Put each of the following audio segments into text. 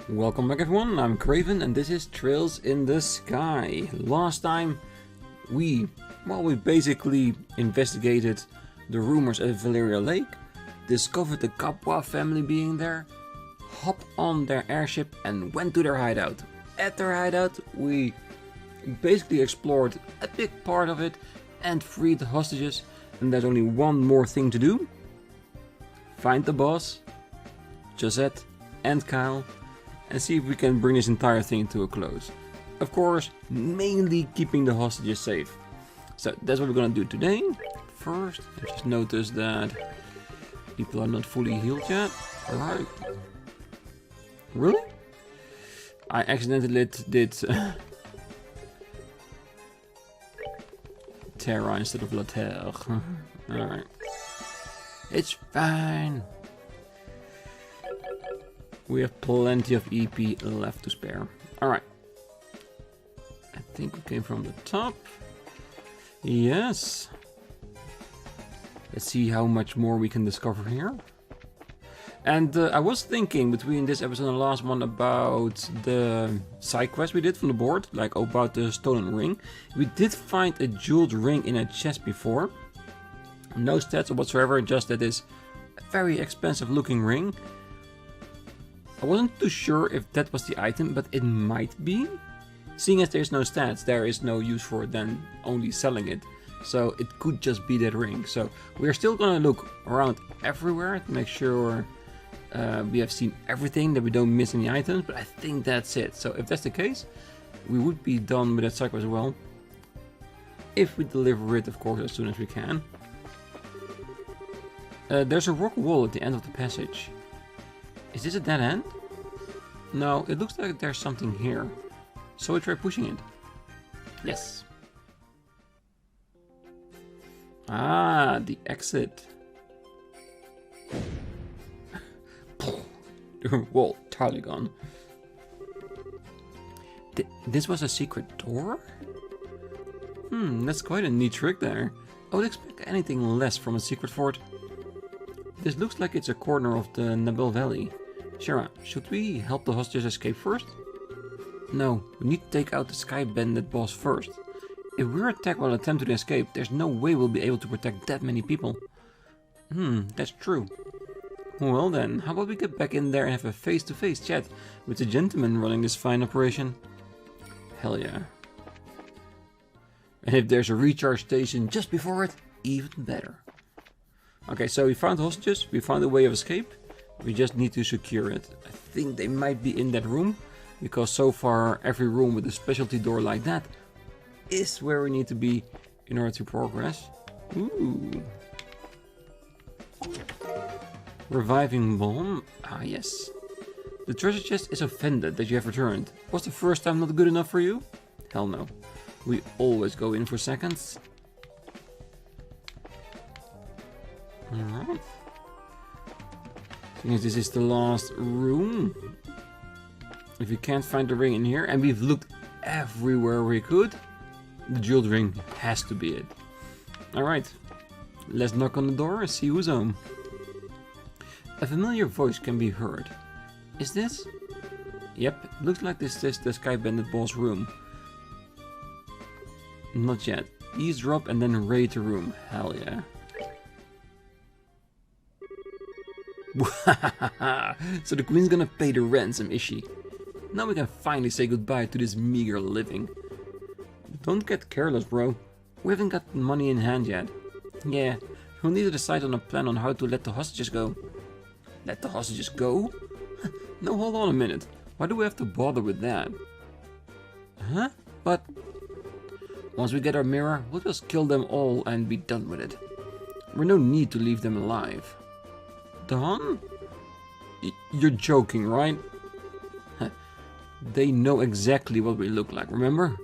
Welcome back everyone, I'm Craven and this is Trails in the Sky. Last time we basically investigated the rumors at Valeria Lake, discovered the Capua family being there, hopped on their airship and went to their hideout. At their hideout we basically explored a big part of it and freed the hostages, and there's only one more thing to do. Find the boss, Josette and Kyle, and see if we can bring this entire thing to a close. Of course, mainly keeping the hostages safe. So that's what we're gonna do today. First, I just noticed that people are not fully healed yet. Alright. Really? I accidentally did Terra instead of La Terre. Alright. It's fine. We have plenty of EP left to spare. Alright. I think we came from the top. Yes. Let's see how much more we can discover here. And I was thinking between this episode and the last one about the side quest we did from the board, like about the stolen ring. We did find a jeweled ring in a chest before. No stats whatsoever, just that this very expensive looking ring. I wasn't too sure if that was the item, but it might be. Seeing as there's no stats, there is no use for it than only selling it. So it could just be that ring. So we're still gonna look around everywhere to make sure we have seen everything, that we don't miss any items, but I think that's it. So if that's the case, we would be done with that cycle as well. If we deliver it, of course, as soon as we can. There's a rock wall at the end of the passage. Is this a dead end? No, it looks like there's something here. So we try pushing it. Yes. Ah, the exit. Whoa, totally gone. This was a secret door? That's quite a neat trick there. I would expect anything less from a secret fort. This looks like it's a corner of the Nabel Valley. Shara, should we help the hostages escape first? No, we need to take out the Sky Bandit boss first. If we're attacked while attempting to escape, there's no way we'll be able to protect that many people. That's true. Well then, how about we get back in there and have a face-to-face chat with the gentleman running this fine operation? Hell yeah. And if there's a recharge station just before it, even better. Okay, so we found hostages, we found a way of escape. We just need to secure it. I think they might be in that room, because so far every room with a specialty door like that is where we need to be in order to progress. Ooh. Reviving bomb. Ah yes. The treasure chest is offended that you have returned. Was the first time not good enough for you? Hell no. We always go in for seconds. Alright. I think this is the last room. If we can't find the ring in here, and we've looked everywhere we could, the jeweled ring has to be it. Alright. Let's knock on the door and see who's home. A familiar voice can be heard. Is this? Yep, looks like this is the Sky Bandit boss room. Not yet. Eavesdrop and then raid the room. Hell yeah. So the queen's gonna pay the ransom, is she? Now we can finally say goodbye to this meager living. Don't get careless, bro. We haven't got money in hand yet. Yeah, we'll need to decide on a plan on how to let the hostages go. Let the hostages go? No, hold on a minute. Why do we have to bother with that? Huh? But once we get our mirror, we'll just kill them all and be done with it. There's no need to leave them alive. Don? You're joking, right? They know exactly what we look like, remember?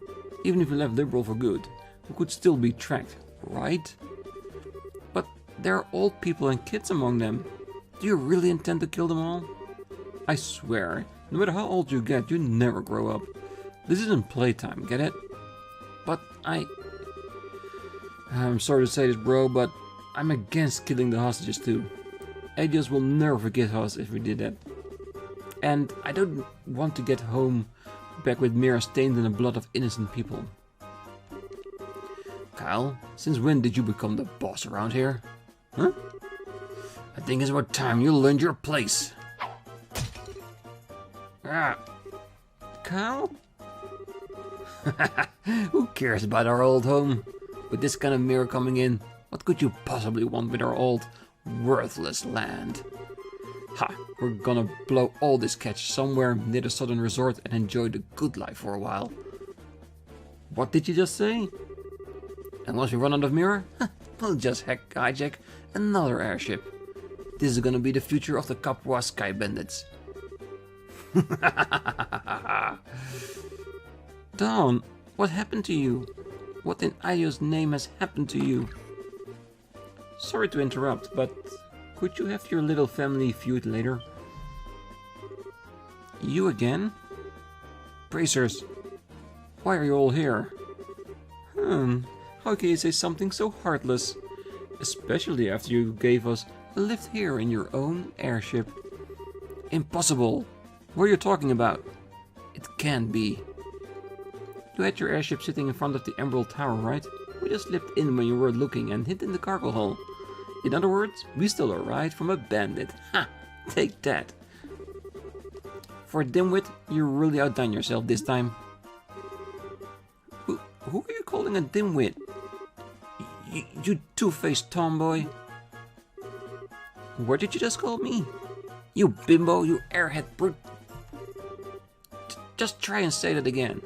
Even if we left Liberal for good, we could still be tracked, right? But there are old people and kids among them. Do you really intend to kill them all? I swear, no matter how old you get, you never grow up. This isn't playtime, get it? But I'm sorry to say this, bro, but I'm against killing the hostages too. Adios will never forgive us if we did that. And I don't want to get home back with mirror stained in the blood of innocent people. Kyle, since when did you become the boss around here? Huh? I think it's about time you learned your place. Ah. Kyle? Who cares about our old home? With this kind of mirror coming in, what could you possibly want with our old, worthless land? Ha! We're gonna blow all this catch somewhere near the southern resort and enjoy the good life for a while. What did you just say? And once we run out of mirror, we'll just hijack another airship. This is gonna be the future of the Capua Sky Bandits. Dawn, what happened to you? What in Io's name has happened to you? Sorry to interrupt, but could you have your little family feud later? You again? Bracers, why are you all here? How can you say something so heartless? Especially after you gave us a lift here in your own airship. Impossible! What are you talking about? It can't be. You had your airship sitting in front of the Emerald Tower, right? We just slipped in when you were looking and hid in the cargo hold. In other words, we stole a ride from a bandit. Ha! Take that! For a dimwit, you really outdone yourself this time. Who are you calling a dimwit? You two-faced tomboy. What did you just call me? You bimbo, you airhead brute. Just try and say that again.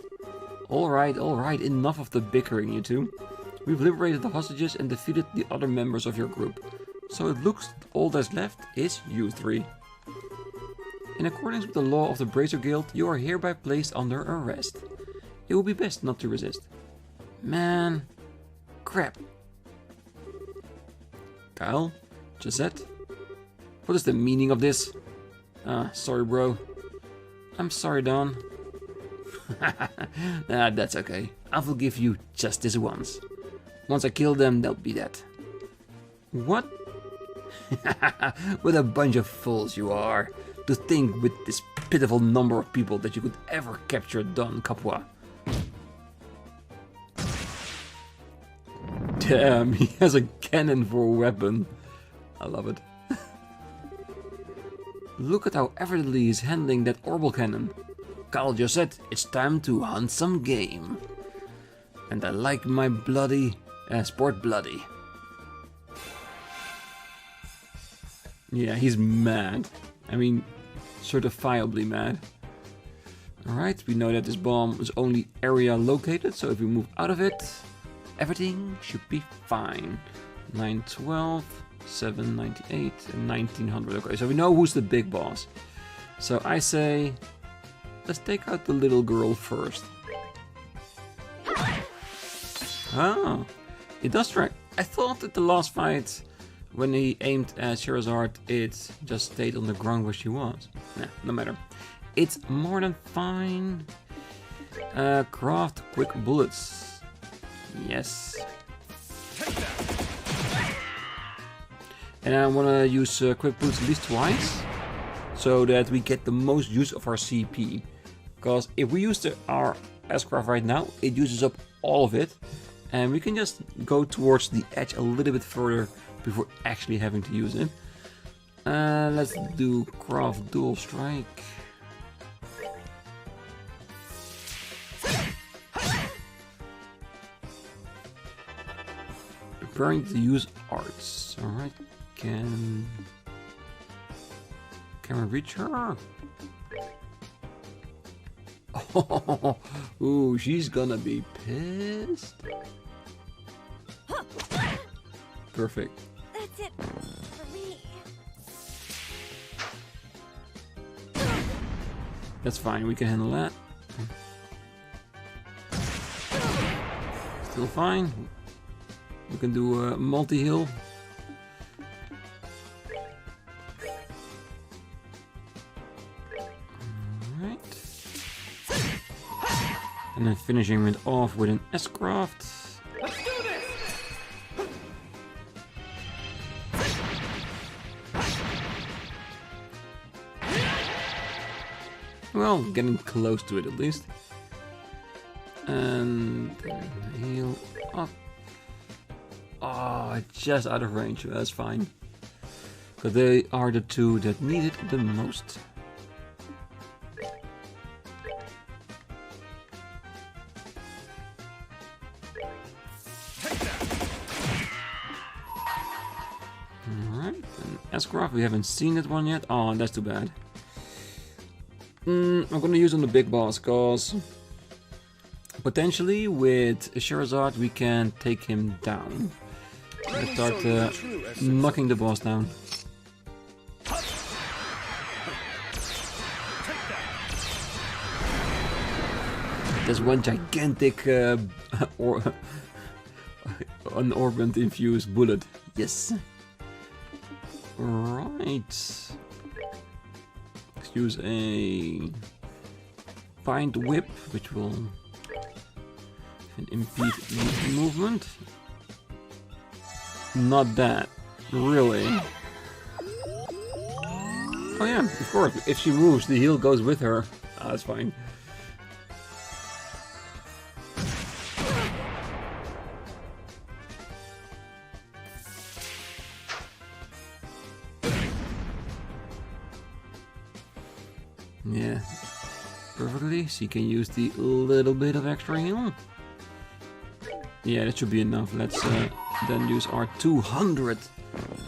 Alright, enough of the bickering, you two. We've liberated the hostages and defeated the other members of your group. So it looks all that's left is you three. In accordance with the law of the Bracer Guild, you are hereby placed under arrest. It will be best not to resist. Man. Crap. Kyle? Gisette? What is the meaning of this? Sorry bro. I'm sorry Dawn. Nah, that's okay. I'll forgive you just this once. Once I kill them, they'll be dead. What? What a bunch of fools you are. To think with this pitiful number of people that you could ever capture Don Capua. Damn, he has a cannon for a weapon. I love it. Look at how effortlessly he's handling that orbital cannon. Carl just said, it's time to hunt some game. And I like my sport bloody. Yeah, he's mad. I mean, certifiably mad. Alright, we know that this bomb is only area located, so if we move out of it, everything should be fine. 912, 798, and 1900. Okay, so we know who's the big boss. So I say, let's take out the little girl first. Ah, it does track. I thought that the last fight, when he aimed at Sherazard, it just stayed on the ground where she was. Nah, no matter. It's more than fine. Craft quick bullets. Yes. And I want to use quick bullets at least twice, so that we get the most use of our CP. Because if we use our S-Craft right now, it uses up all of it. And we can just go towards the edge a little bit further before actually having to use it. Let's do Craft Dual Strike. Preparing to use arts. Alright, can we reach her? Oh, ooh, she's gonna be pissed. Perfect. That's it for me. That's fine, we can handle that. Still fine. We can do a multi-heal. Alright. And then finishing it off with an S-Craft. Let's do this! Well, getting close to it at least. And heal up. Oh, just out of range. That's fine. Because they are the two that need it the most. Alright, and Escroft, we haven't seen that one yet. Oh, that's too bad. I'm gonna use on the big boss, cause potentially with Sherazade we can take him down. Let's start knocking the boss down. There's one gigantic an orbment infused bullet. Yes. Right. Let's use a bind whip, which will impede movement. Not that, really. Oh yeah, of course. If she moves, the heal goes with her. Ah, that's fine. Yeah, perfectly. She can use the little bit of extra heal. Yeah, that should be enough. Let's then use our 200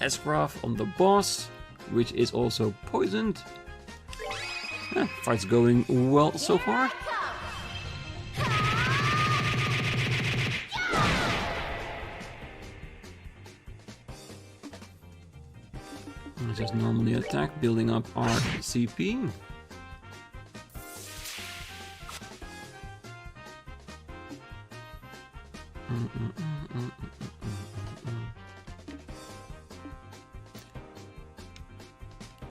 S-Craft on the boss, which is also poisoned. Fight's going well so far. Let's just normally attack, building up our CP.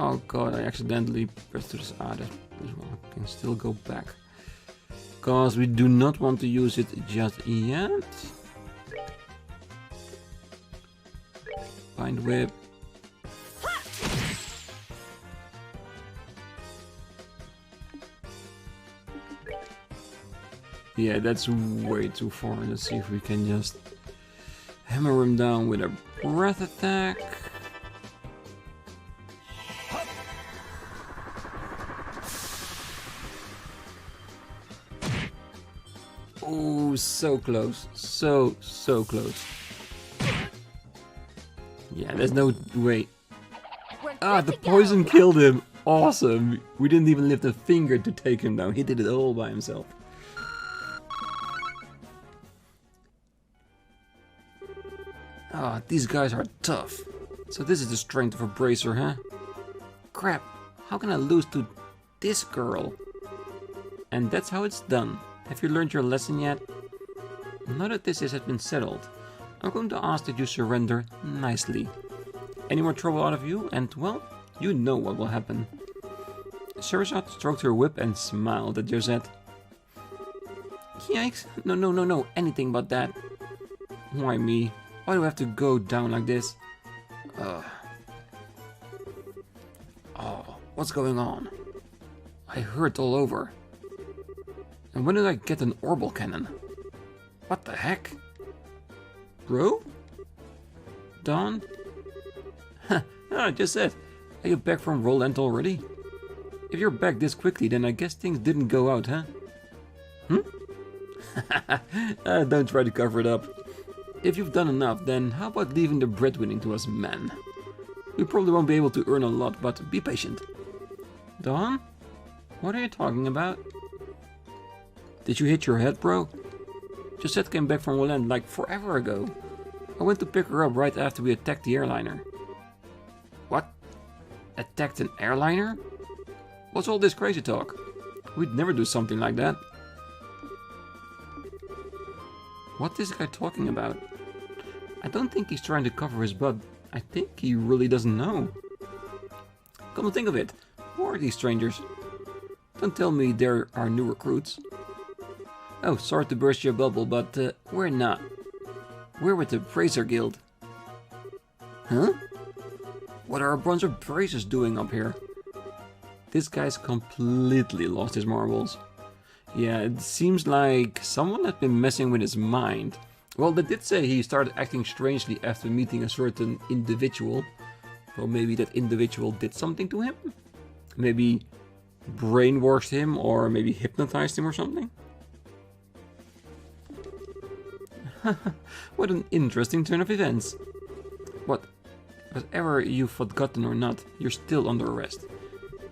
Oh god, I accidentally pressed this. Ah, this one can still go back. Because we do not want to use it just yet. Bind whip. Yeah, that's way too far. Let's see if we can just hammer him down with a breath attack. Oh, so close. So close. Yeah, there's no way. Ah, the poison killed him. Awesome. We didn't even lift a finger to take him down. He did it all by himself. Ah, these guys are tough. So this is the strength of a bracer, huh? Crap, how can I lose to this girl? And that's how it's done. Have you learned your lesson yet? Now that this has been settled, I'm going to ask that you surrender nicely. Any more trouble out of you, and well, you know what will happen. Sherazade stroked her whip and smiled at Josette. Yikes, no, anything but that. Why me? Why do I have to go down like this? Oh, what's going on? I hurt all over. And when did I get an Orbal cannon? What the heck? Bro? Don? I just said. Are you back from Roland already? If you're back this quickly, then I guess things didn't go out, huh? Don't try to cover it up. If you've done enough, then how about leaving the breadwinning to us men? We probably won't be able to earn a lot, but be patient. Don? What are you talking about? Did you hit your head, bro? Josette came back from Roland like forever ago. I went to pick her up right after we attacked the airliner. What? Attacked an airliner? What's all this crazy talk? We'd never do something like that. What is this guy talking about? I don't think he's trying to cover his butt. I think he really doesn't know. Come to think of it, who are these strangers? Don't tell me they're our new recruits. Oh, sorry to burst your bubble, but we're not. We're with the Bracer Guild. Huh? What are a bunch of bracers doing up here? This guy's completely lost his marbles. Yeah, it seems like someone has been messing with his mind. Well, they did say he started acting strangely after meeting a certain individual. Well, maybe that individual did something to him? Maybe brainwashed him, or maybe hypnotized him or something? What an interesting turn of events. Whatever you've forgotten or not, you're still under arrest.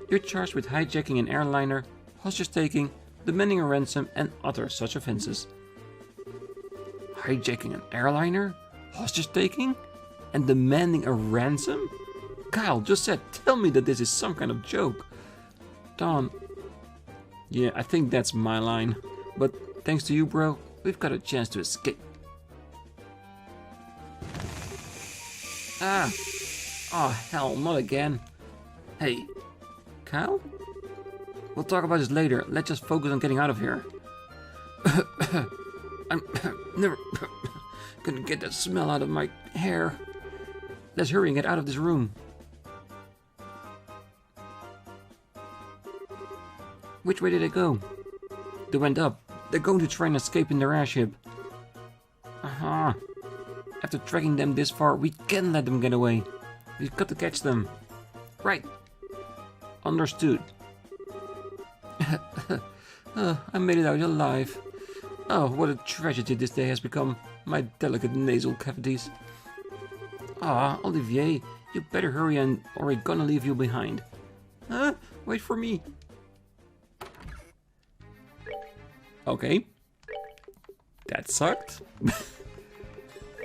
You're charged with hijacking an airliner, hostage taking, demanding a ransom, and other such offenses. Hijacking an airliner, hostage taking, and demanding a ransom? Kyle just said, tell me that this is some kind of joke. Don. Yeah, I think that's my line. But thanks to you, bro, we've got a chance to escape. Ah! Oh, hell, not again. Hey, Kyle? We'll talk about this later. Let's just focus on getting out of here. I'm never gonna get that smell out of my hair. Let's hurry and get out of this room. Which way did they go? They went up. They're going to try and escape in their airship. Aha. After tracking them this far, we can't let them get away. We've got to catch them. Right. Understood. I made it out alive. Oh, what a tragedy this day has become. My delicate nasal cavities. Ah, Olivier, you better hurry or we're gonna leave you behind. Wait for me. Okay. That sucked.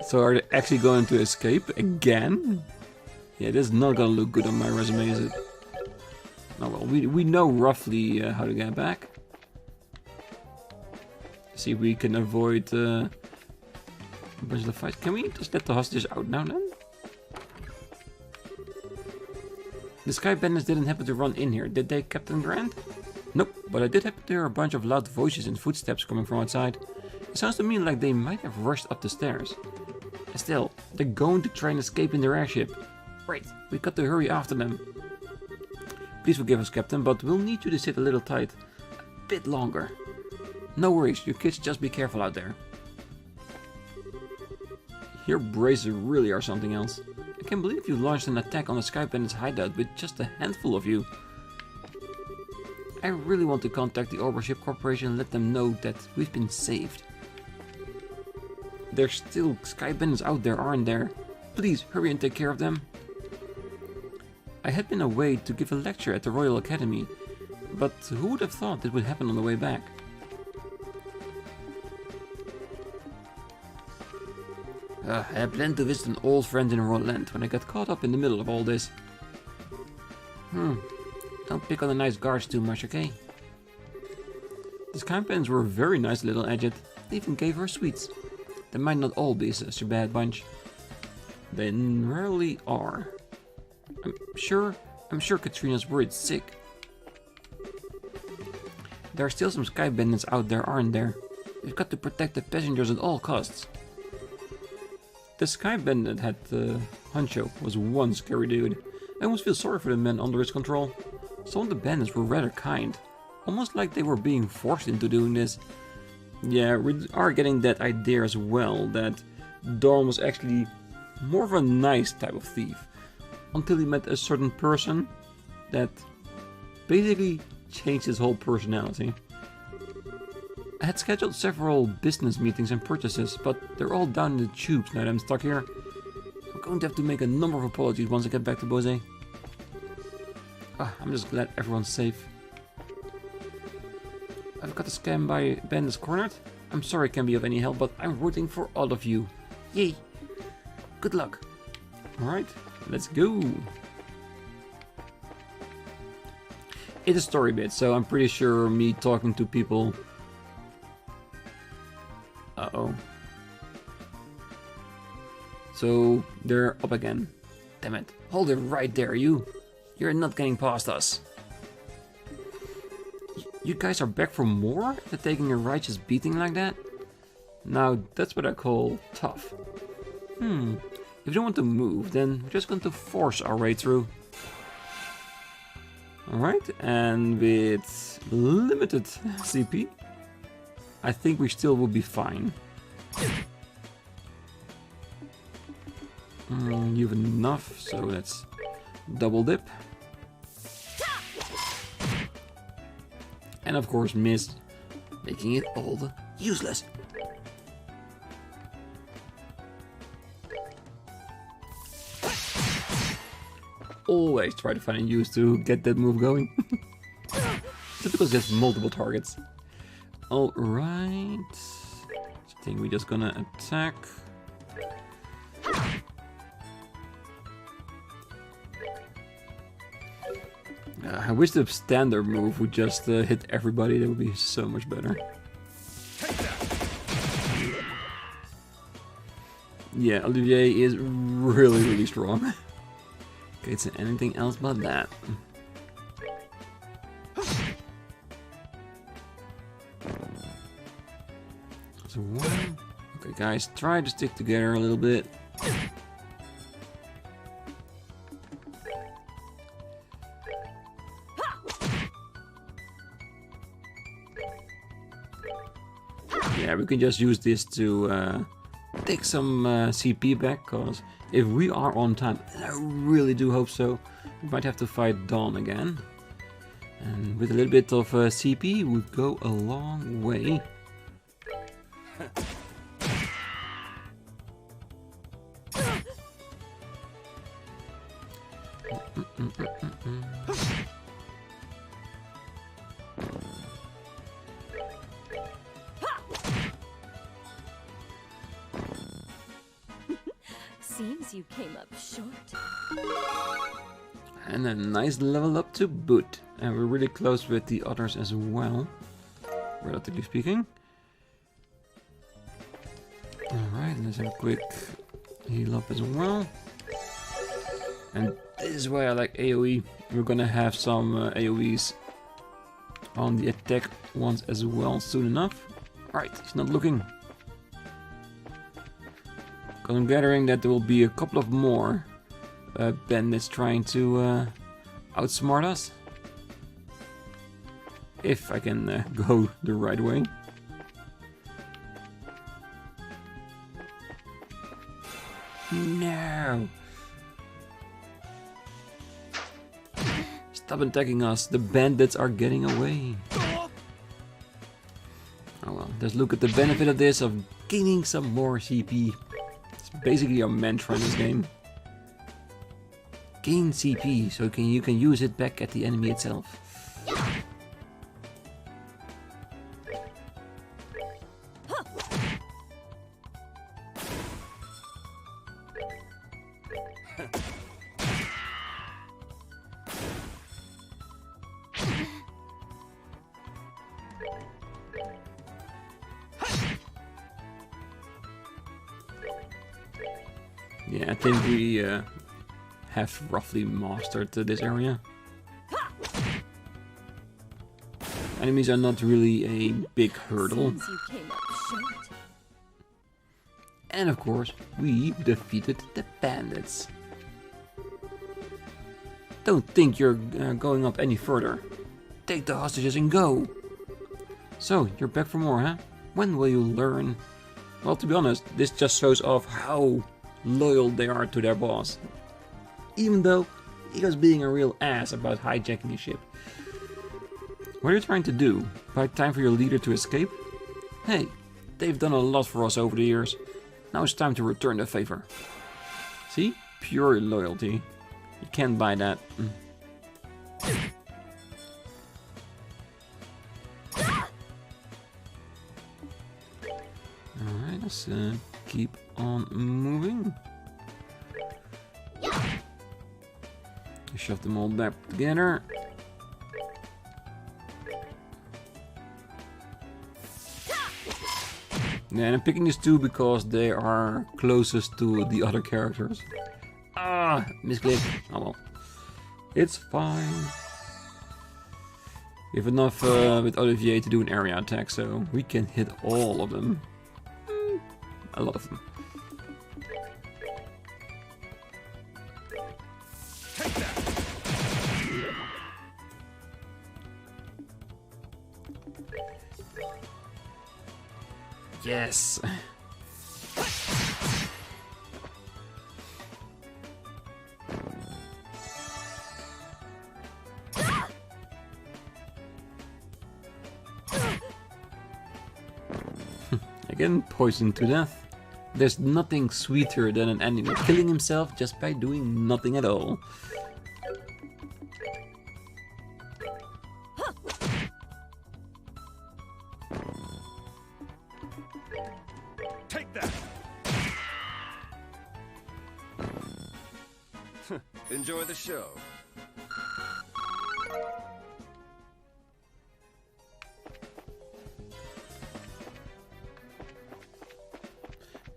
So are they actually going to escape again? Yeah, this is not gonna look good on my resume, is it? Oh well, we know roughly how to get back. See if we can avoid a bunch of the fights. Can we just let the hostages out now then? The Sky Bandits didn't happen to run in here, did they, Captain Grant? Nope, but I did happen to hear a bunch of loud voices and footsteps coming from outside. It sounds to me like they might have rushed up the stairs. Still, they're going to try and escape in their airship. Right, we got to hurry after them. Please forgive us, Captain, but we'll need you to sit a little tight. A bit longer. No worries, you kids just be careful out there. Your braces really are something else. I can't believe you launched an attack on the Sky Bandits hideout with just a handful of you. I really want to contact the Orbalship Corporation and let them know that we've been saved. There's still Sky Bandits out there, aren't there? Please, hurry and take care of them. I had been away to give a lecture at the Royal Academy, but who would have thought it would happen on the way back? I had planned to visit an old friend in Roland when I got caught up in the middle of all this. Don't pick on the nice guards too much, okay? The Sky Bandits were a very nice little agent. They even gave her sweets. They might not all be such a bad bunch. They rarely are. I'm sure Katrina's worried sick. There are still some Sky Bandits out there, aren't there? We've got to protect the passengers at all costs. The Sky Bandit had Honcho was one scary dude. I almost feel sorry for the men under his control. Some of the bandits were rather kind, almost like they were being forced into doing this. Yeah, we are getting that idea as well, that Dawn was actually more of a nice type of thief, until he met a certain person that basically changed his whole personality. I had scheduled several business meetings and purchases, but they're all down in the tubes now that I'm stuck here. I'm going to have to make a number of apologies once I get back to Bose. I'm just glad everyone's safe. I've got to scan by Bandits Cornered. I'm sorry I can't be of any help, but I'm rooting for all of you. Yay! Good luck. Alright, let's go. It's a story bit, so I'm pretty sure me talking to people... Uh-oh. So, they're up again. Damn it. Hold it right there, you. You're not getting past us. You guys are back for more after taking a righteous beating like that? Now, that's what I call tough. If you don't want to move, then we're just going to force our way through. Alright, and with limited CP, I think we still will be fine. You have enough, so let's double dip. And of course missed, making it all useless. Always try to find a use to get that move going. Just because there's multiple targets. Alright. I think we're just gonna attack. I wish the standard move would just hit everybody, that would be so much better. Yeah, Olivier is really, really strong. Okay, it's anything else but that. So one. Okay, guys, try to stick together a little bit. Yeah, we can just use this to take some CP back, because if we are on time, and I really do hope so, we might have to fight Dawn again. And with a little bit of CP would go a long way. Seems you came up short. And a nice level up to boot. And we're really close with the others as well, relatively speaking. Alright, let's have a quick heal up as well. And this is why I like AoE. We're gonna have some AoEs on the attack ones as well soon enough. Alright, he's not looking. Because I'm gathering that there will be a couple of more bandits trying to outsmart us. If I can go the right way. No! Stop attacking us, the bandits are getting away. Oh well, let's look at the benefit of this, of gaining some more CP. It's basically a mantra in this game. Gain CP, so you can use it back at the enemy itself. Yeah, I think we have roughly mastered this area. Enemies are not really a big hurdle. And of course, we defeated the bandits. Don't think you're going up any further. Take the hostages and go. So, you're back for more, huh? When will you learn? Well, to be honest, this just shows off how loyal they are to their boss. Even though he was being a real ass about hijacking a ship. What are you trying to do? Buy time for your leader to escape? Hey, they've done a lot for us over the years. Now it's time to return the favor. See? Pure loyalty. You can't buy that. Alright, let's keep on moving. Shove them all back together. Yeah, and I'm picking these two because they are closest to the other characters. Ah, misclick. Oh well. It's fine. We have enough with Olivier to do an area attack, so we can hit all of them. A lot of them. Yes! Again, poisoned to death. There's nothing sweeter than an enemy killing himself just by doing nothing at all. Take that! Enjoy the show.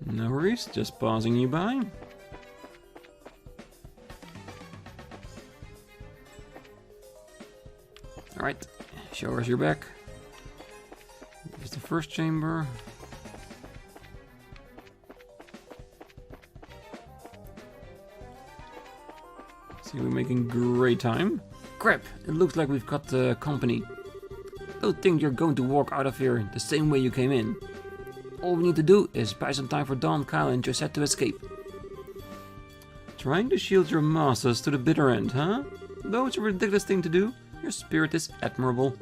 No worries, just passing you by. Alright, show us your back. Here's the first chamber. See, we're making great time. Crap, it looks like we've got company. Don't think you're going to walk out of here the same way you came in. All we need to do is buy some time for Dawn, Kyle, and Josette to escape. Trying to shield your masters to the bitter end, huh? Though it's a ridiculous thing to do, your spirit is admirable.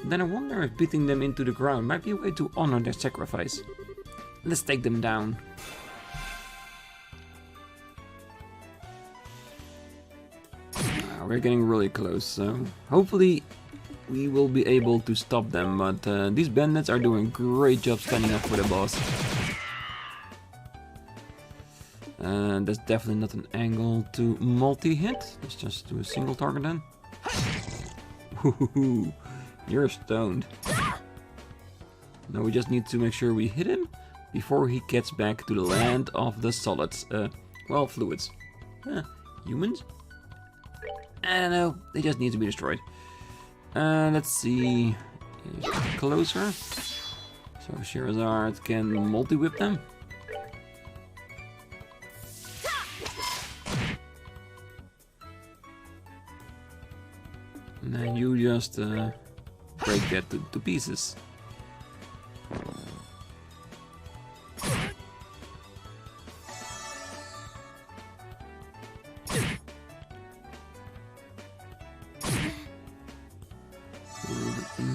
Then I wonder if beating them into the ground might be a way to honor their sacrifice. Let's take them down. We're getting really close, so hopefully we will be able to stop them, but these bandits are doing a great job standing up for the boss. And that's definitely not an angle to multi-hit. Let's just do a single target then. Woohoo! You're stoned. Now we just need to make sure we hit him before he gets back to the land of the solids. Well, fluids. Humans? I don't know, they just need to be destroyed. Let's see. Closer. So Sherazard can multi-whip them. And then you just break that to pieces.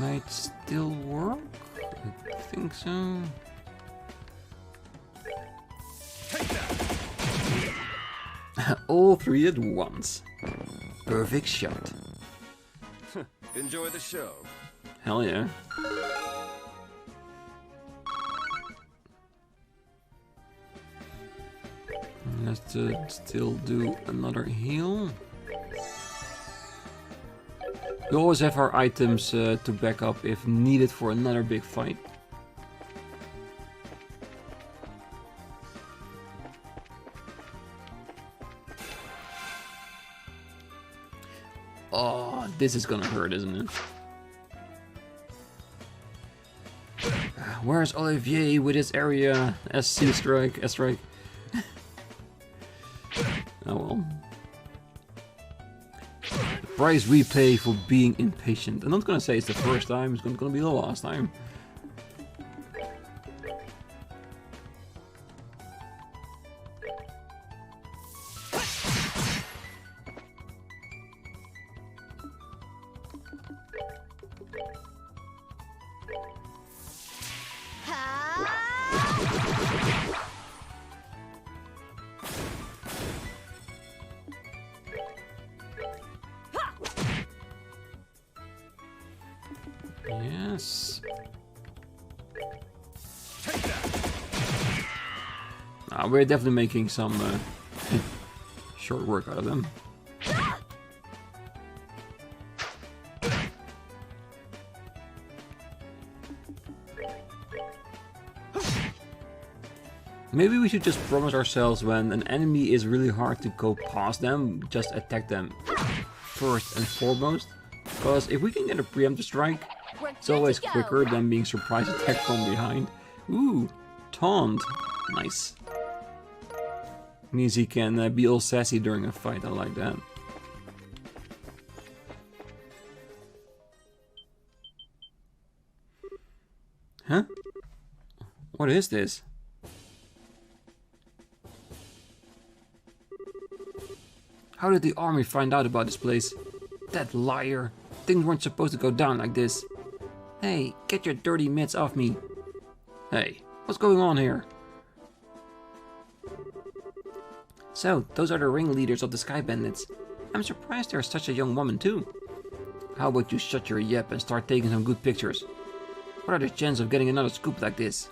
Might still work? I think so. All three at once. Perfect shot. Enjoy the show. Hell yeah. Let's still do another heal. We always have our items to back up if needed for another big fight. Oh, this is gonna hurt, isn't it? Where's Olivier with his area SC strike? S-strike? Oh well. The price we pay for being impatient. I'm not gonna say it's the first time, it's gonna be the last time. Yes. We're definitely making some short work out of them. Maybe we should just promise ourselves when an enemy is really hard to go past them, just attack them first and foremost. Because if we can get a preemptive strike, it's always quicker than being surprise attacked from behind. Ooh, taunt. Nice. Means he can be all sassy during a fight, I like that. Huh? What is this? How did the army find out about this place? That liar. Things weren't supposed to go down like this. Hey, get your dirty mitts off me. Hey, what's going on here? So, those are the ringleaders of the Sky Bandits. I'm surprised there's such a young woman too. How about you shut your yap and start taking some good pictures? What are the chances of getting another scoop like this?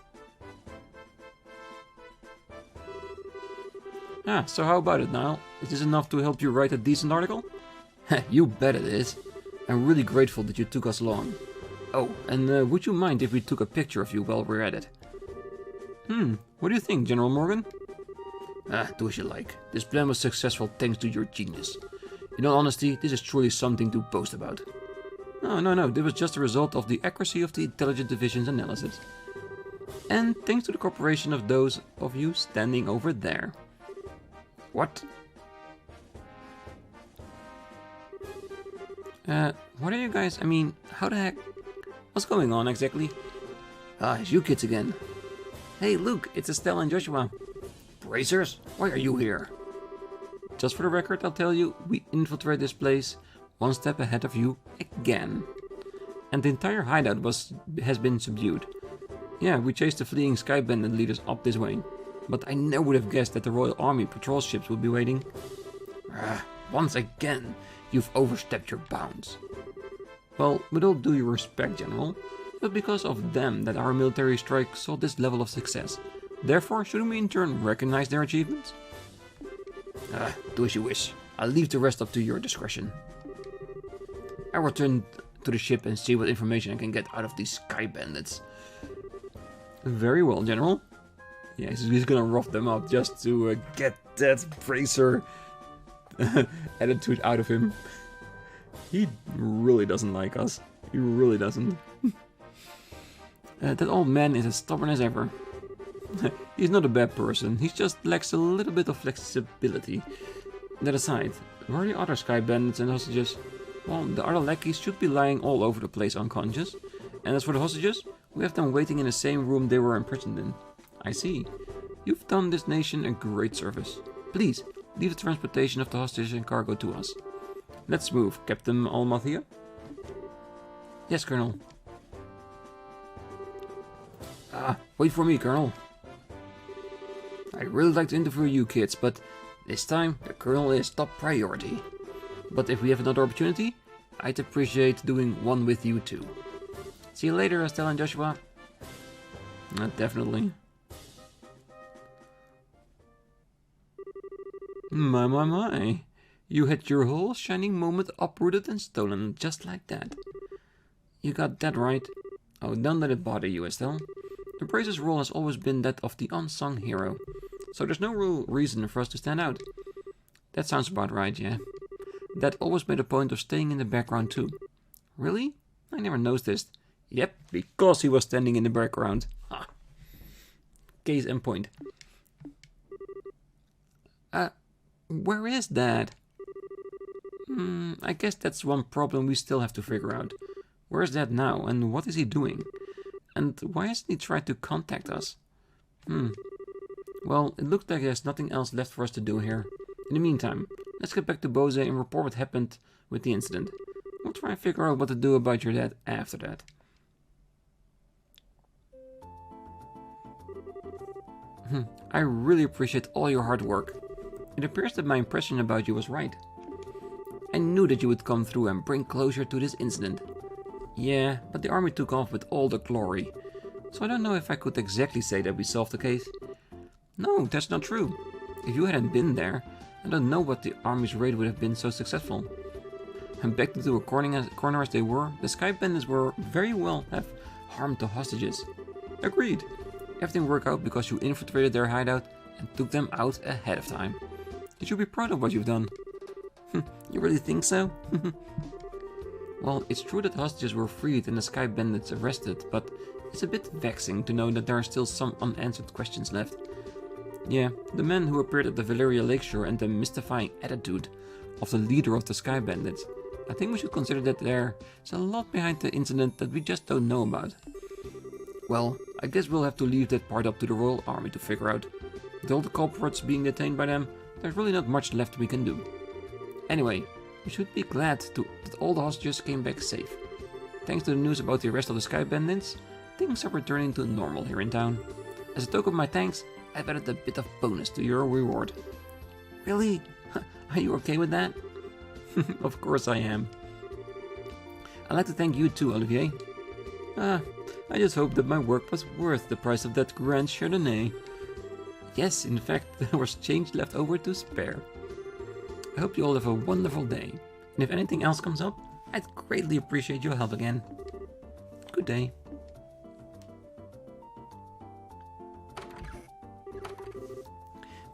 Ah, so how about it, Niall? Is this enough to help you write a decent article? You bet it is. I'm really grateful that you took us along. Oh, and would you mind if we took a picture of you while we're at it? What do you think, General Morgan? Do as you like. This plan was successful thanks to your genius. In all honesty, this is truly something to boast about. No, this was just a result of the accuracy of the Intelligence Division's analysis. And thanks to the cooperation of those of you standing over there. What? What are you guys, I mean, how the heck? What's going on exactly? Ah, it's you kids again. Hey Luke, it's Estelle and Joshua. Bracers, why are you here? Just for the record, I'll tell you, we infiltrated this place one step ahead of you again. And the entire hideout has been subdued. Yeah, we chased the fleeing Sky Bandit leaders up this way. But I never would have guessed that the Royal Army patrol ships would be waiting. Once again, you've overstepped your bounds. Well, with all due respect, General, it was because of them that our military strike saw this level of success. Therefore, shouldn't we in turn recognize their achievements? Do as you wish. I'll leave the rest up to your discretion. I'll return to the ship and see what information I can get out of these Sky Bandits. Very well, General. Yeah, he's gonna rough them up just to get that bracer attitude out of him. He really doesn't like us. He really doesn't. That old man is as stubborn as ever. He's not a bad person, he just lacks a little bit of flexibility. That aside, where are the other Sky Bandits and hostages? Well, the other lackeys should be lying all over the place unconscious. And as for the hostages, we have them waiting in the same room they were imprisoned in. I see. You've done this nation a great service. Please, leave the transportation of the hostage and cargo to us. Let's move, Captain Almathia. Yes, Colonel. Wait for me, Colonel. I'd really like to interview you kids, but this time the Colonel is top priority. But if we have another opportunity, I'd appreciate doing one with you too. See you later, Estelle and Joshua. Definitely. My. You had your whole shining moment uprooted and stolen just like that. You got that right. Oh, don't let it bother you, Estelle. The Brace's role has always been that of the unsung hero, so there's no real reason for us to stand out. That sounds about right, yeah. Dad always made a point of staying in the background too. Really? I never noticed. Yep, because he was standing in the background. Ha. Case in point. Where is Dad? I guess that's one problem we still have to figure out. Where's Dad now, and what is he doing? And why hasn't he tried to contact us? Well, it looks like there's nothing else left for us to do here. In the meantime, let's get back to Bose and report what happened with the incident. We'll try and figure out what to do about your dad after that. I really appreciate all your hard work. It appears that my impression about you was right. I knew that you would come through and bring closure to this incident. Yeah, but the army took off with all the glory, so I don't know if I could exactly say that we solved the case. No, that's not true. If you hadn't been there, I don't know what the army's raid would have been so successful. And back into a corner as they were, the Sky Bandits were very well have harmed the hostages. Agreed. Everything worked out because you infiltrated their hideout and took them out ahead of time. You should be proud of what you've done. You really think so? Well, it's true that hostages were freed and the Sky Bandits arrested, but it's a bit vexing to know that there are still some unanswered questions left. Yeah, the men who appeared at the Valeria Lakeshore and the mystifying attitude of the leader of the Sky Bandits. I think we should consider that there's a lot behind the incident that we just don't know about. Well, I guess we'll have to leave that part up to the Royal Army to figure out. With all the culprits being detained by them, there's really not much left we can do. Anyway, we should be glad that all the hostages came back safe. Thanks to the news about the arrest of the Sky Bandits, things are returning to normal here in town. As a token of my thanks, I've added a bit of bonus to your reward. Really? Are you okay with that? Of course I am. I'd like to thank you too, Olivier. I just hope that my work was worth the price of that grand Chardonnay. Yes, in fact, there was change left over to spare. I hope you all have a wonderful day, and if anything else comes up, I'd greatly appreciate your help again. Good day.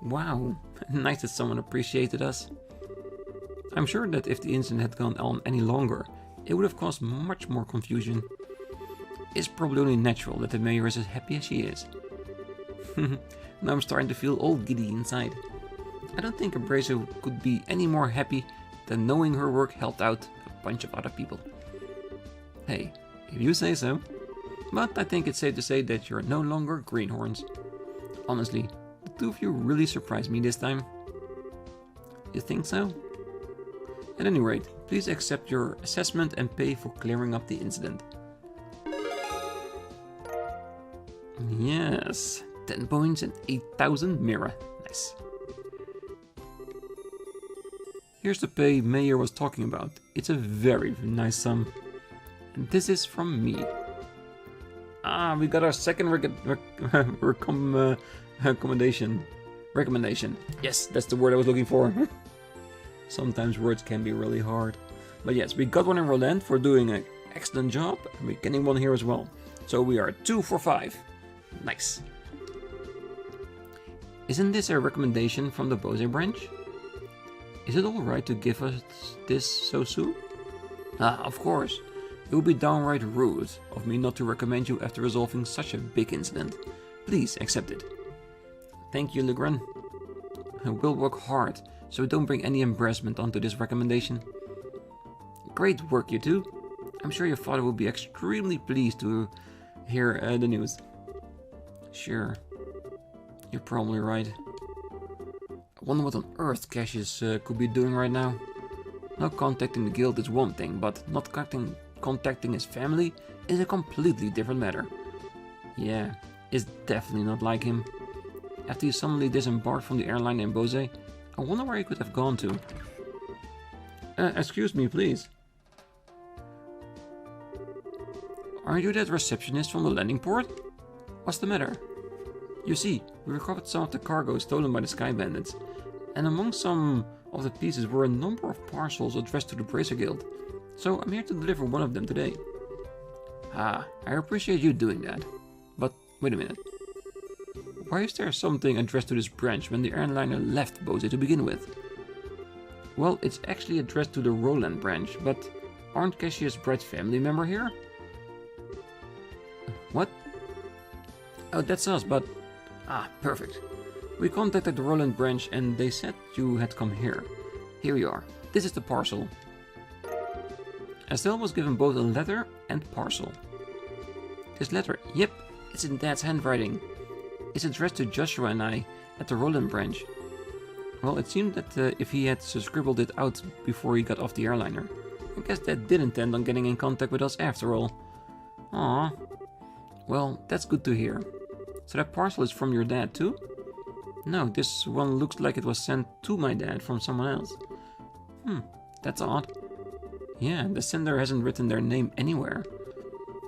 Wow, nice that someone appreciated us. I'm sure that if the incident had gone on any longer, it would have caused much more confusion. It's probably only natural that the mayor is as happy as she is. Now I'm starting to feel all giddy inside. I don't think Abrasive could be any more happy than knowing her work helped out a bunch of other people. Hey, if you say so. But I think it's safe to say that you're no longer greenhorns. Honestly, the two of you really surprised me this time. You think so? At any rate, please accept your assessment and pay for clearing up the incident. Yes, 10 points and 8,000 Mira. Nice. Here's the pay Mayor was talking about. It's a very nice sum. And this is from me. We got our second recommendation. Yes, that's the word I was looking for. Sometimes words can be really hard. But yes, we got one in Roland for doing an excellent job, and we're getting one here as well. So we are 2 for 5. Nice. Isn't this a recommendation from the Bose branch? Is it alright to give us this so soon? Of course. It would be downright rude of me not to recommend you after resolving such a big incident. Please accept it. Thank you, Legrand. I will work hard, so don't bring any embarrassment onto this recommendation. Great work, you two. I'm sure your father will be extremely pleased to hear the news. Sure. You're probably right. I wonder what on earth Cassius could be doing right now. Not contacting the guild is one thing, but not contacting his family is a completely different matter. Yeah, it's definitely not like him. After he suddenly disembarked from the airliner in Bose, I wonder where he could have gone to. Excuse me, please. Aren't you that receptionist from the landing port? What's the matter? You see, we recovered some of the cargo stolen by the Sky Bandits, and among some of the pieces were a number of parcels addressed to the Bracer Guild, so I'm here to deliver one of them today. I appreciate you doing that, but wait a minute. Why is there something addressed to this branch when the airliner left Bose to begin with? Well, it's actually addressed to the Roland branch, but aren't Cassius Bright's family member here? What? Oh, that's us, but... perfect. We contacted the Roland branch and they said you had come here. Here you are. This is the parcel. Estelle was given both a letter and parcel. This letter, yep, it's in Dad's handwriting. It's addressed to Joshua and I at the Roland branch. Well, it seemed that if he had scribbled it out before he got off the airliner, I guess Dad did intend on getting in contact with us after all. Aww. Well, that's good to hear. So that parcel is from your dad too? No, this one looks like it was sent to my dad from someone else. That's odd. Yeah, the sender hasn't written their name anywhere.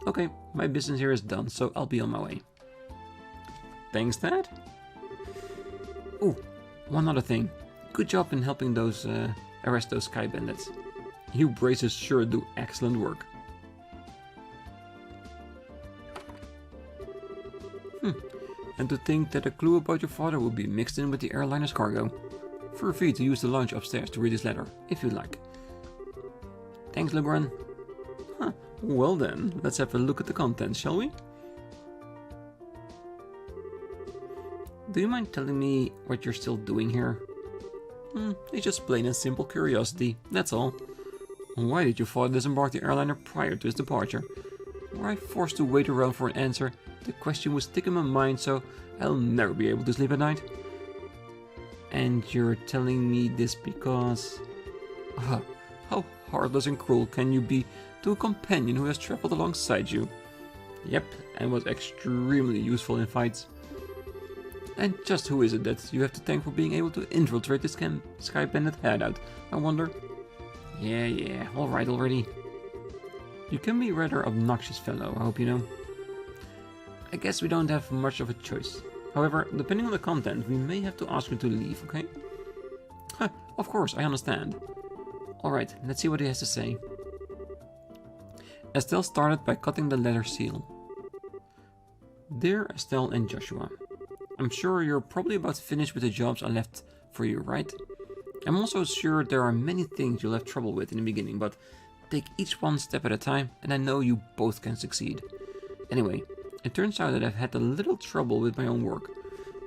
Okay, my business here is done, so I'll be on my way. Thanks, Dad. Ooh, one other thing. Good job in helping those arrest those Sky Bandits. You Braces sure do excellent work. And to think that a clue about your father will be mixed in with the airliner's cargo. Feel free to use the lounge upstairs to read his letter, if you like. Thanks, Legrand. Well then, let's have a look at the contents, shall we? Do you mind telling me what you're still doing here? It's just plain and simple curiosity, that's all. Why did your father disembark the airliner prior to his departure? Were I forced to wait around for an answer, the question would stick in my mind, so I'll never be able to sleep at night. And you're telling me this because... how heartless and cruel can you be to a companion who has traveled alongside you? Yep, and was extremely useful in fights. And just who is it that you have to thank for being able to infiltrate this Sky Bandit hideout, I wonder? Yeah, alright already. You can be a rather obnoxious fellow, I hope you know. I guess we don't have much of a choice. However, depending on the content, we may have to ask you to leave, okay? Of course, I understand. Alright, let's see what he has to say. Estelle started by cutting the letter seal. Dear Estelle and Joshua, I'm sure you're probably about finished with the jobs I left for you, right? I'm also sure there are many things you'll have trouble with in the beginning, but take each one step at a time, and I know you both can succeed. Anyway, it turns out that I've had a little trouble with my own work,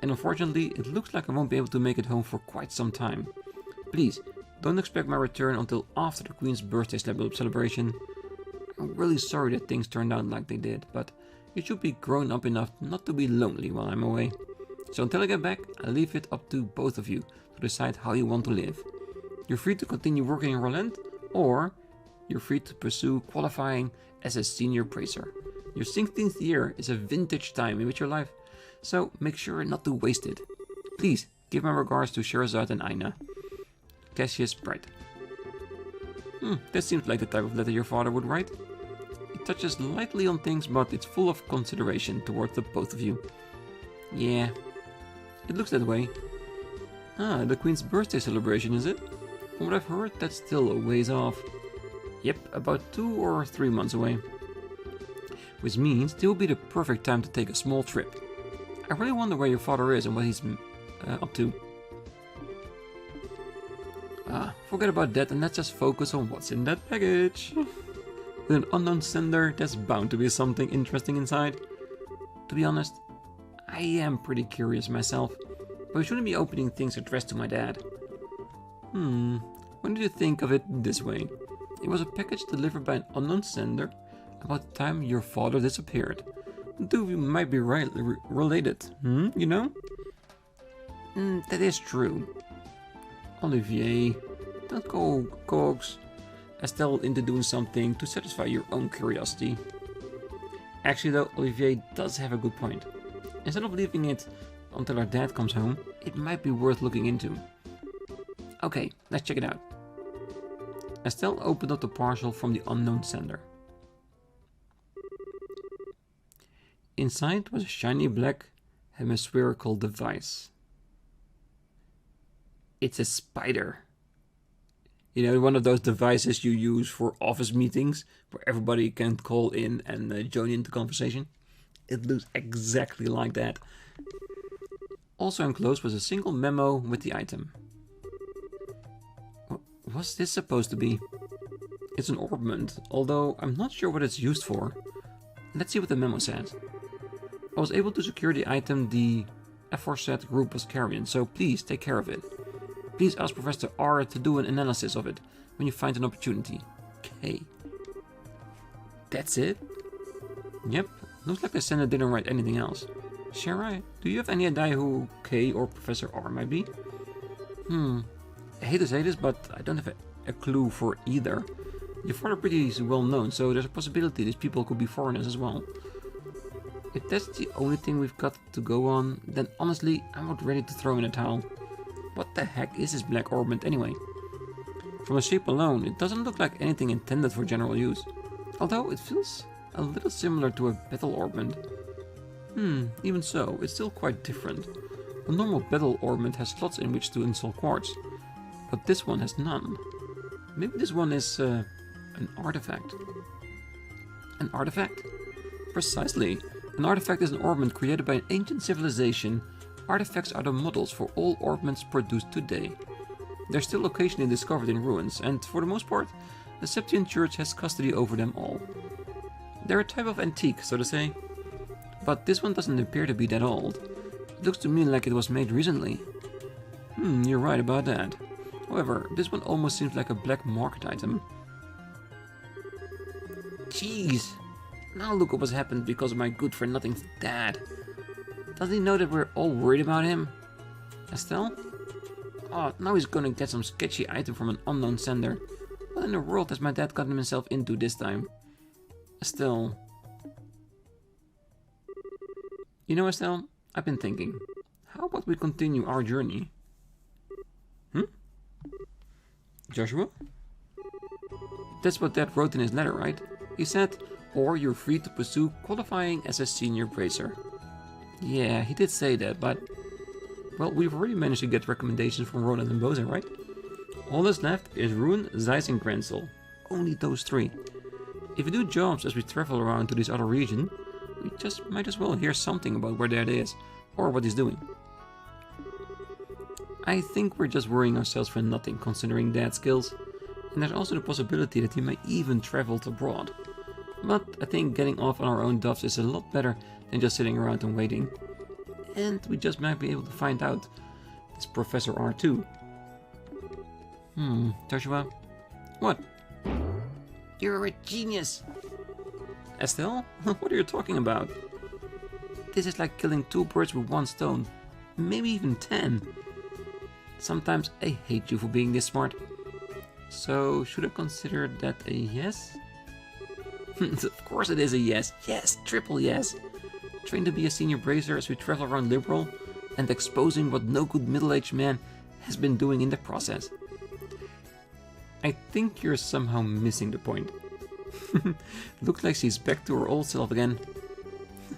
and unfortunately it looks like I won't be able to make it home for quite some time. Please, don't expect my return until after the Queen's birthday celebration. I'm really sorry that things turned out like they did, but you should be grown up enough not to be lonely while I'm away. So until I get back, I'll leave it up to both of you to decide how you want to live. You're free to continue working in Roland, or you're free to pursue qualifying as a senior bracer. Your 16th year is a vintage time in which your life, so make sure not to waste it. Please, give my regards to Sherazade and Aina. Cassius Bright. That seems like the type of letter your father would write. It touches lightly on things, but it's full of consideration towards the both of you. Yeah, it looks that way. The Queen's birthday celebration, is it? From what I've heard, that's still a ways off. Yep, about 2 or 3 months away. Which means it will be the perfect time to take a small trip. I really wonder where your father is and what he's up to. Forget about that and let's just focus on what's in that package. With an unknown sender, there's bound to be something interesting inside. To be honest, I am pretty curious myself, but we shouldn't be opening things addressed to my dad. When did you think of it this way? It was a package delivered by an unknown sender about the time your father disappeared. The two of you might be related, you know? That is true. Olivier, don't go coax Estelle into doing something to satisfy your own curiosity. Actually though, Olivier does have a good point. Instead of leaving it until our dad comes home, it might be worth looking into. Okay, let's check it out. Estelle opened up the parcel from the unknown sender. Inside was a shiny black hemispherical device. It's a spider. You know, one of those devices you use for office meetings where everybody can call in and join into conversation. It looks exactly like that. Also enclosed was a single memo with the item. What's this supposed to be? It's an orbment, although I'm not sure what it's used for. Let's see what the memo says. I was able to secure the item the aforesaid group was carrying, so please take care of it. Please ask Professor R to do an analysis of it when you find an opportunity. K. That's it? Yep, looks like the sender didn't write anything else. Sharai, do you have any idea who K or Professor R might be? I hate to say this, but I don't have a clue for either. Your father pretty well known, so there's a possibility these people could be foreigners as well. If that's the only thing we've got to go on, then honestly, I'm not ready to throw in a towel. What the heck is this black orbment anyway? From the shape alone, it doesn't look like anything intended for general use. Although it feels a little similar to a battle orbment. Even so, it's still quite different. A normal battle orbment has slots in which to install quartz, but this one has none. Maybe this one is an artifact. An artifact? Precisely. An artifact is an orbment created by an ancient civilization. Artifacts are the models for all orbments produced today. They're still occasionally discovered in ruins, and for the most part, the Septian Church has custody over them all. They're a type of antique, so to say. But this one doesn't appear to be that old. It looks to me like it was made recently. You're right about that. However, this one almost seems like a black market item. Jeez! Now look at what's happened because of my good-for-nothing dad. Does he know that we're all worried about him? Estelle? Oh, now he's gonna get some sketchy item from an unknown sender. What in the world has my dad gotten himself into this time? Estelle. You know, Estelle, I've been thinking. How about we continue our journey? Joshua? That's what Dad wrote in his letter, right? He said, or you're free to pursue qualifying as a senior bracer. Yeah, he did say that, but... Well, we've already managed to get recommendations from Roland and Bose, right? All that's left is Rune, Zeiss and Grensel. Only those three. If we do jobs as we travel around to this other region, we just might as well hear something about where Dad is, or what he's doing. I think we're just worrying ourselves for nothing considering Dad's skills, and there's also the possibility that he may even travel abroad. But I think getting off on our own duffs is a lot better than just sitting around and waiting. And we just might be able to find out this Professor R2. Joshua? What? You're a genius! Estelle? What are you talking about? This is like killing 2 birds with 1 stone. Maybe even 10. Sometimes I hate you for being this smart. So, should I consider that a yes? Of course it is a yes. Yes, triple yes. Train to be a senior bracer as we travel around Liberal and exposing what no good middle-aged man has been doing in the process. I think you're somehow missing the point. Looks like she's back to her old self again.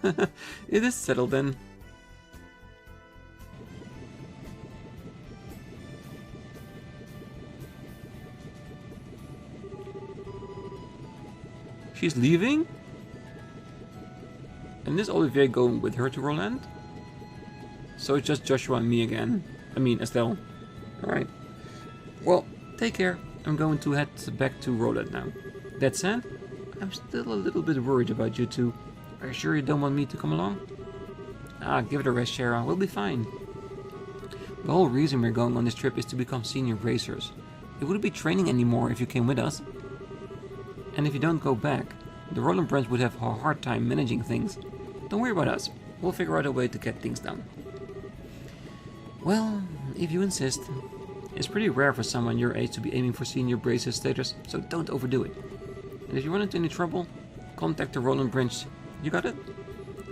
It is settled then. She's leaving? And is Olivier going with her to Roland? So it's just Joshua and me again. I mean, Estelle. Alright. Well, take care. I'm going to head back to Roland now. That said, I'm still a little bit worried about you two. Are you sure you don't want me to come along? Ah, give it a rest, Shara. We'll be fine. The whole reason we're going on this trip is to become senior bracers. It wouldn't be training anymore if you came with us. And if you don't go back, the Roland branch would have a hard time managing things. Don't worry about us. We'll figure out a way to get things done. Well, if you insist. It's pretty rare for someone your age to be aiming for senior bracer status, so don't overdo it. And if you run into any trouble, contact the Roland branch. You got it?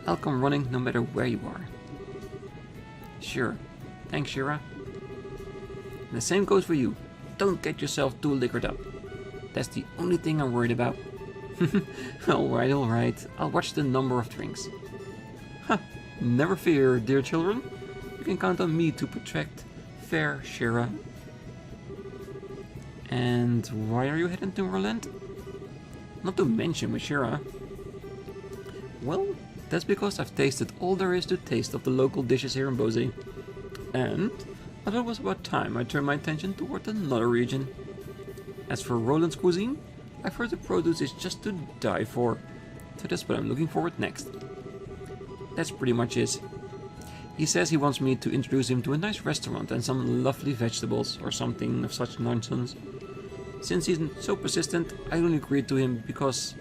I'll come running no matter where you are. Sure. Thanks, Shira. And the same goes for you. Don't get yourself too liquored up. That's the only thing I'm worried about. Alright. I'll watch the number of drinks. Huh. Never fear, dear children. You can count on me to protect fair Shira. And why are you heading to Roland? Not to mention with Shira. Well, that's because I've tasted all there is to taste of the local dishes here in Bose. And I thought it was about time I turned my attention toward another region. As for Roland's cuisine, I've heard the produce is just to die for, so that's what I'm looking forward next. That's pretty much it. He says he wants me to introduce him to a nice restaurant and some lovely vegetables or something of such nonsense. Since he's so persistent, I only agreed to him because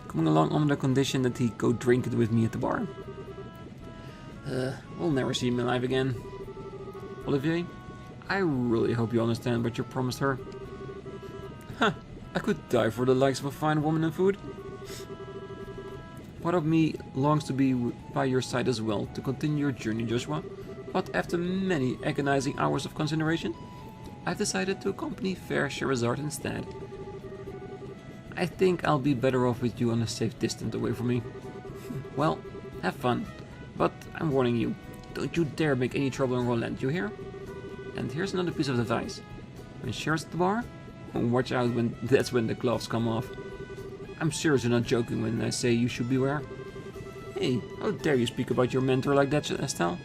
coming along on the condition that he go drink it with me at the bar. We'll never see him alive again. Olivier, I really hope you understand what you promised her. Huh, I could die for the likes of a fine woman and food. Part of me longs to be by your side as well to continue your journey, Joshua, but after many agonizing hours of consideration, I've decided to accompany fair Sherazade instead. I think I'll be better off with you on a safe distance away from me. Well, have fun, but I'm warning you, don't you dare make any trouble in Roland, you hear? And here's another piece of advice. When Cher's at the bar, watch out that's when the gloves come off. I'm seriously not joking when I say you should beware. Hey, how dare you speak about your mentor like that, Estelle?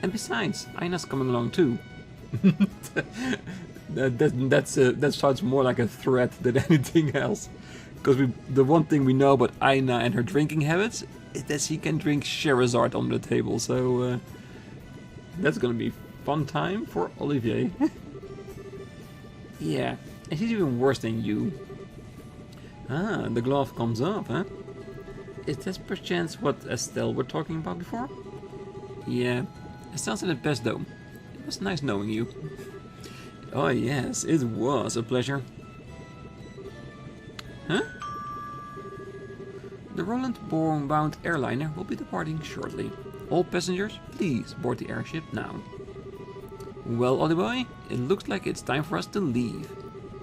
And besides, Aina's coming along too. That sounds more like a threat than anything else. Because the one thing we know about Aina and her drinking habits is that she can drink Sherazade on the table, so that's gonna be fun time for Olivier. Yeah, and she's even worse than you. Ah, the glove comes up, huh? Is this perchance what Estelle were talking about before? Yeah, Estelle said it best though. It was nice knowing you. Oh yes, it was a pleasure. Huh? The Roland-bound airliner will be departing shortly. All passengers, please board the airship now. Well, Ollie boy, it looks like it's time for us to leave.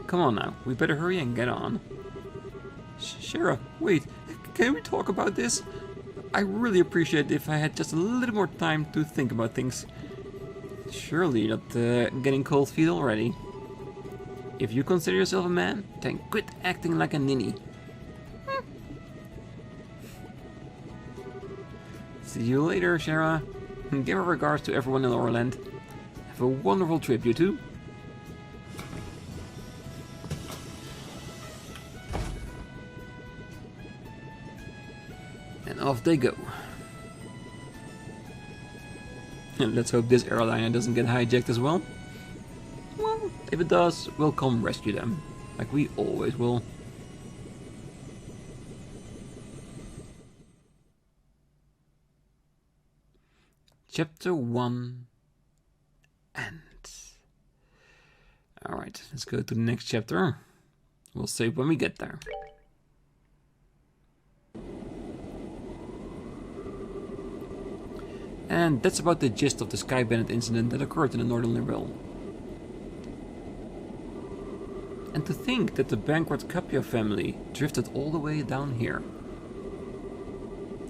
Come on now, we better hurry and get on. Shara, wait, can we talk about this? I really appreciate if I had just a little more time to think about things. Surely you're not getting cold feet already. If you consider yourself a man, then quit acting like a ninny. See you later, Shara. Give our regards to everyone in Orland. Have a wonderful trip, you two. And off they go. And let's hope this airliner doesn't get hijacked as well. Well, if it does, we'll come rescue them. Like we always will. Chapter 1 End. Alright, let's go to the next chapter. We'll save when we get there. And that's about the gist of the Sky Bandit incident that occurred in the Northern Liberal. And to think that the bankrupt Capua family drifted all the way down here.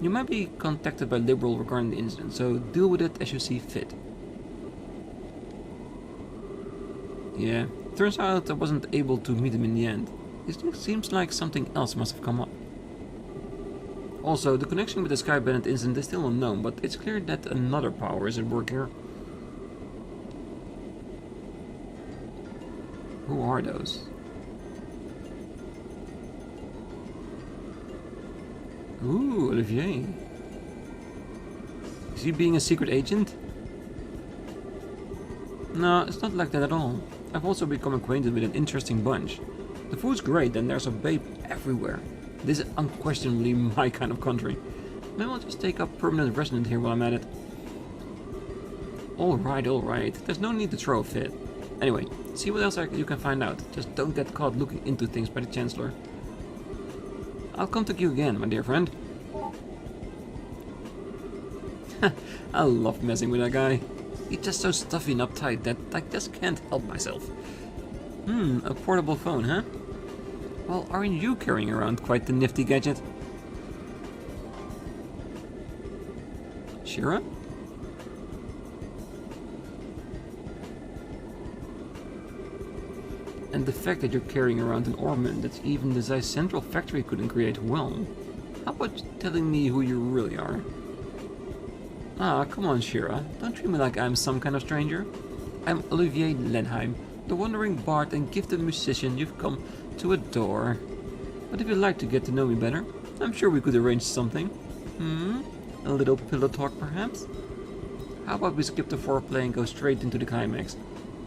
You might be contacted by Liberal regarding the incident, so deal with it as you see fit. Yeah, turns out I wasn't able to meet him in the end. It seems like something else must have come up. Also, the connection with the Sky Bandit incident is still unknown, but it's clear that another power is at work here. Who are those? Ooh, Olivier. Is he being a secret agent? No, it's not like that at all. I've also become acquainted with an interesting bunch. The food's great and there's a babe everywhere. This is unquestionably my kind of country. Maybe I'll just take up permanent resident here while I'm at it. Alright. There's no need to throw a fit. Anyway, see what else you can find out. Just don't get caught looking into things by the Chancellor. I'll contact you again, my dear friend. I love messing with that guy. He's just so stuffy and uptight that I just can't help myself. A portable phone, huh? Well, aren't you carrying around quite the nifty gadget? Shira? And the fact that you're carrying around an ornament that even the Zeiss Central factory couldn't create, well, how about telling me who you really are? Ah, come on, Shira. Don't treat me like I'm some kind of stranger. I'm Olivier Lenheim, the wandering bard and gifted musician you've come to adore. But if you'd like to get to know me better, I'm sure we could arrange something. A little pillow talk, perhaps? How about we skip the foreplay and go straight into the climax?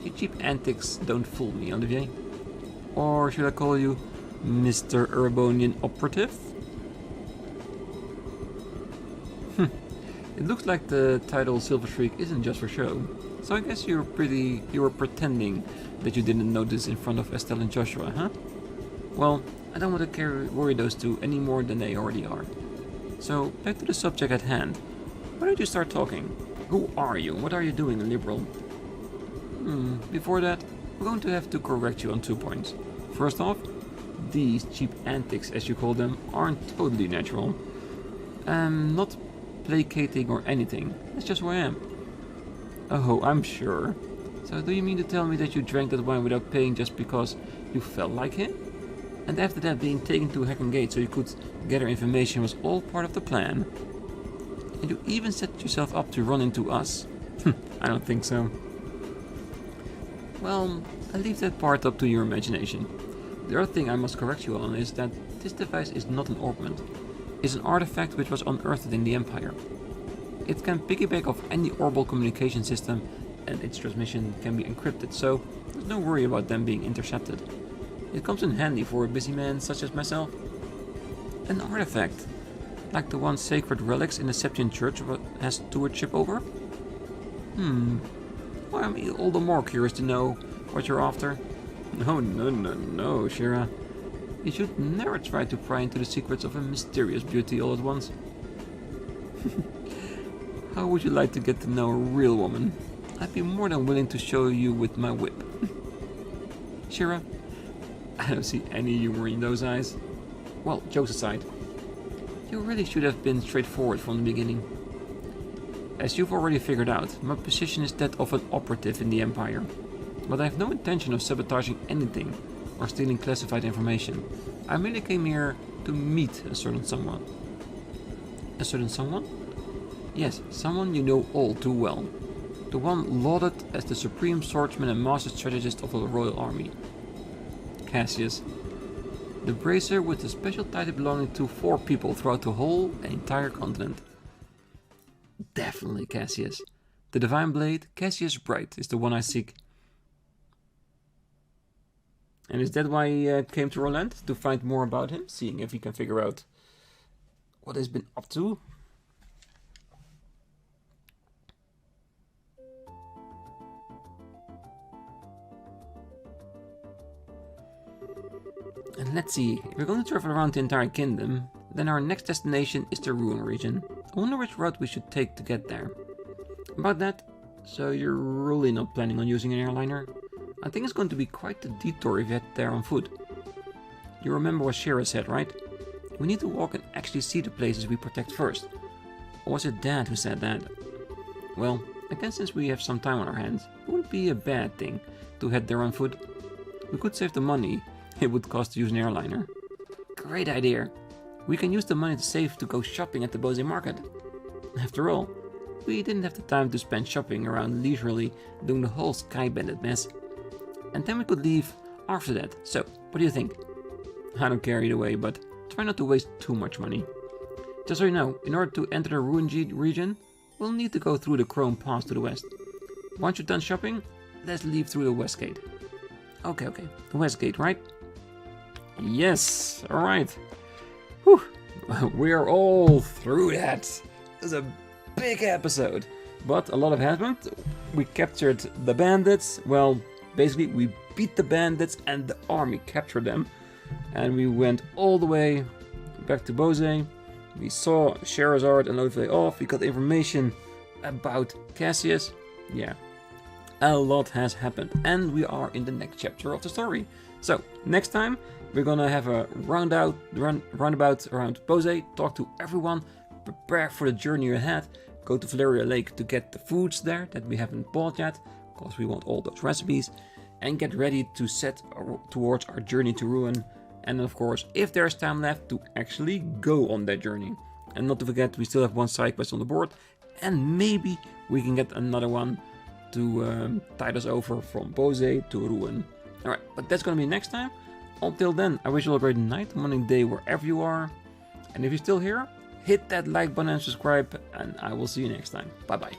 Your cheap antics don't fool me, Olivier. Or should I call you Mr. Urbonian Operative? It looks like the title Silver Streak isn't just for show. So I guess you were pretending that you didn't notice in front of Estelle and Joshua, huh? Well, I don't want to worry those two any more than they already are. So, back to the subject at hand. Why don't you start talking? Who are you? What are you doing, Liberal? Before that, we're going to have to correct you on 2 points. First off, these cheap antics, as you call them, aren't totally natural. Not placating or anything. That's just who I am. Oh, I'm sure. So do you mean to tell me that you drank that wine without paying just because you felt like it? And after that, being taken to Hacken Gate so you could gather information was all part of the plan? And you even set yourself up to run into us? I don't think so. Well, I leave that part up to your imagination. The other thing I must correct you on is that this device is not an orbment. It's an artifact which was unearthed in the Empire. It can piggyback off any Orbal communication system and its transmission can be encrypted, so there's no worry about them being intercepted. It comes in handy for a busy man such as myself. An artifact. Like the one sacred relics in the Septian Church has stewardship over? Well, I'm all the more curious to know what you're after. No, Shira. You should never try to pry into the secrets of a mysterious beauty all at once. How would you like to get to know a real woman? I'd be more than willing to show you with my whip. Shira, I don't see any humor in those eyes. Well, jokes aside, you really should have been straightforward from the beginning. As you've already figured out, my position is that of an operative in the Empire. But I have no intention of sabotaging anything or stealing classified information. I merely came here to meet a certain someone. A certain someone? Yes, someone you know all too well. The one lauded as the supreme swordsman and master strategist of the royal army. Cassius. The bracer with the special title belonging to 4 people throughout the whole and entire continent. Definitely Cassius. The divine blade, Cassius Bright, is the one I seek. And is that why he came to Roland? To find more about him? Seeing if he can figure out what he's been up to? And let's see, if we're going to travel around the entire kingdom, then our next destination is the Ruin region. I wonder which route we should take to get there. About that, so you're really not planning on using an airliner? I think it's going to be quite the detour if you head there on foot. You remember what Shira said, right? We need to walk and actually see the places we protect first. Or was it Dad who said that? Well, I guess since we have some time on our hands, it wouldn't be a bad thing to head there on foot. We could save the money it would cost to use an airliner. Great idea! We can use the money to save to go shopping at the Bose market. After all, we didn't have the time to spend shopping around leisurely doing the whole Sky Bandit mess. And then we could leave after that. So, what do you think? I don't care either way, but try not to waste too much money. Just so you know, in order to enter the Ruin region, we'll need to go through the Chrome Pass to the west. Once you're done shopping, let's leave through the west gate. Okay, the west gate, right? Yes, alright. Whew, we are all through that. It was a big episode, but a lot of happened. We captured the bandits. Well, basically we beat the bandits and the army captured them. And we went all the way back to Bose. We saw Sherazard and Lodvay off. We got information about Cassius. Yeah, a lot has happened. And we are in the next chapter of the story. So, next time, we're gonna have a roundabout around Bose, talk to everyone, prepare for the journey ahead, go to Valeria Lake to get the foods there that we haven't bought yet, because we want all those recipes, and get ready to set towards our journey to Ruin. And of course, if there's time left, to actually go on that journey. And not to forget, we still have 1 side quest on the board, and maybe we can get another one to tide us over from Bose to Ruin. Alright, but that's gonna be next time. Until then, I wish you all a great night, morning, day, wherever you are. And if you're still here, hit that like button and subscribe, and I will see you next time. Bye bye.